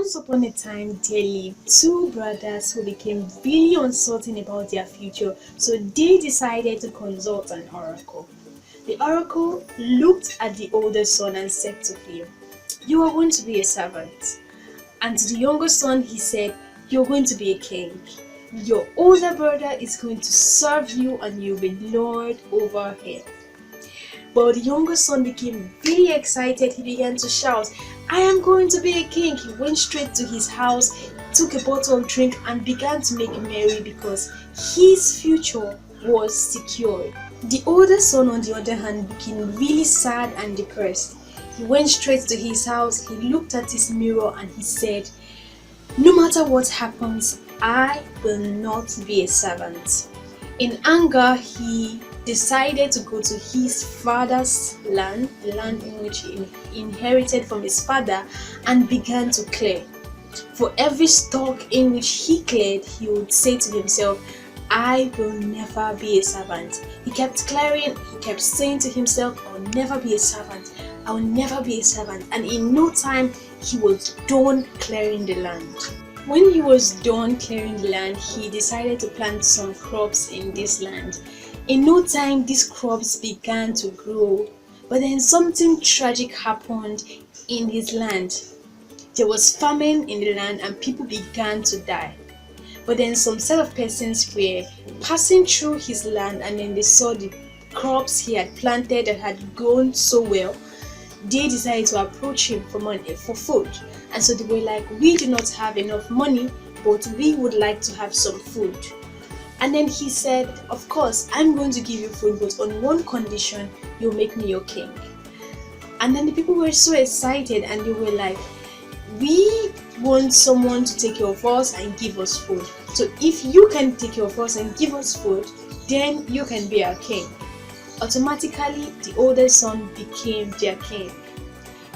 Once upon a time, there lived two brothers who became really uncertain about their future, so they decided to consult an oracle. The oracle looked at the older son and said to him, "You are going to be a servant." And to the younger son, he said, "You're going to be a king. Your older brother is going to serve you and you'll be lord over him." But the younger son became really excited. He began to shout, "I am going to be a king." He went straight to his house, took a bottle of drink and began to make merry because his future was secured. The older son, on the other hand, became really sad and depressed. He went straight to his house, he looked at his mirror and he said, "No matter what happens, I will not be a servant." In anger, he decided to go to his father's land, the land in which he inherited from his father, and began to clear. For every stalk in which he cleared, he would say to himself, "I will never be a servant." He kept clearing, he kept saying to himself, "I'll never be a servant, I'll never be a servant." And in no time, he was done clearing the land. When he was done clearing the land, he decided to plant some crops in this land. In no time, these crops began to grow, but then something tragic happened in his land. There was famine in the land and people began to die. But then some set of persons were passing through his land and then they saw the crops he had planted that had grown so well. They decided to approach him for money, for food. And so they were like, "We do not have enough money, but we would like to have some food." And then he said, "Of course, I'm going to give you food, but on one condition, you'll make me your king." And then the people were so excited and they were like, "We want someone to take care of us and give us food. So if you can take care of us and give us food, then you can be our king." Automatically, the older son became their king.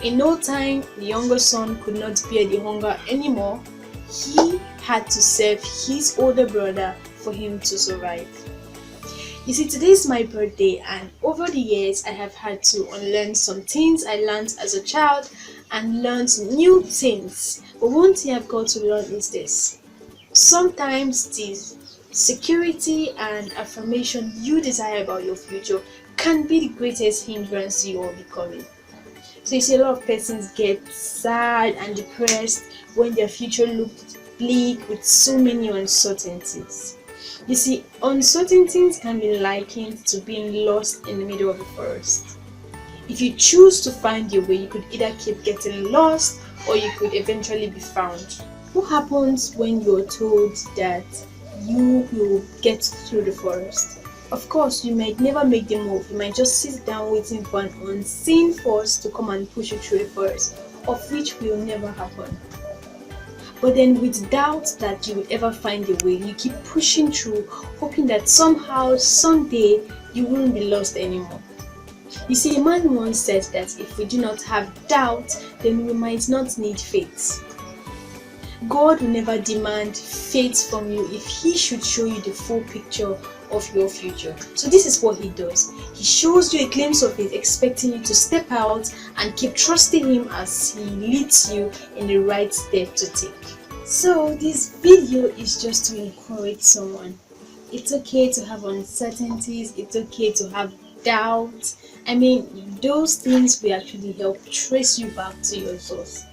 In no time, the younger son could not bear the hunger anymore. He had to serve his older brother for him to survive. You see, today is my birthday, and over the years, I have had to unlearn some things I learned as a child and learned new things. But one thing I've got to learn is this: sometimes the security and affirmation you desire about your future can be the greatest hindrance you are becoming. So you see, a lot of persons get sad and depressed when their future looks bleak with so many uncertainties. You see, uncertainties can be likened to being lost in the middle of the forest. If you choose to find your way, you could either keep getting lost or you could eventually be found. What happens when you're told that you will get through the forest? Of course, you might never make the move. You might just sit down waiting for an unseen force to come and push you through the forest, of which will never happen. But then with doubt that you will ever find a way, you keep pushing through, hoping that somehow, someday, you won't be lost anymore. You see, a man once said that if we do not have doubt, then we might not need faith. God will never demand faith from you if He should show you the full picture of your future. So this is what He does. He shows you a glimpse of it, expecting you to step out and keep trusting Him as He leads you in the right step to take. So this video is just to encourage someone. It's okay to have uncertainties. It's okay to have doubt. I mean, those things will actually help trace you back to your source.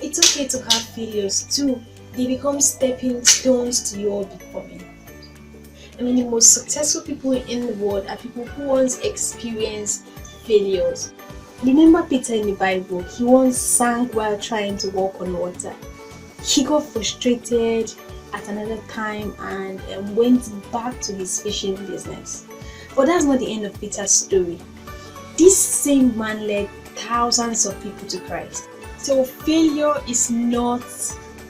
It's okay to have failures too. They become stepping stones to your becoming. I mean, the most successful people in the world are people who once experienced failures. Remember Peter in the Bible? He once sank while trying to walk on water. He got frustrated at another time and went back to his fishing business. But that's not the end of Peter's story. This same man led thousands of people to Christ. So failure is not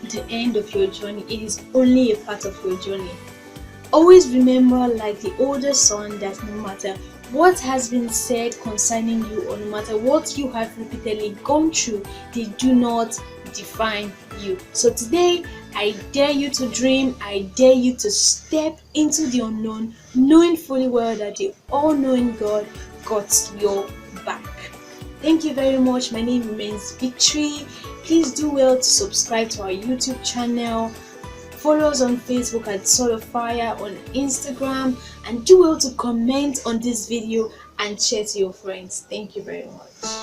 the end of your journey. It is only a part of your journey. Always remember, like the older son, that no matter what has been said concerning you, or no matter what you have repeatedly gone through, they do not define you. So today, I dare you to dream. I dare you to step into the unknown, knowing fully well that the all-knowing God got your back. Thank you very much. My name remains Victory. Please do well to subscribe to our YouTube channel, follow us on Facebook at Sword of Fire, on Instagram, and do well to comment on this video and share to your friends. Thank you very much.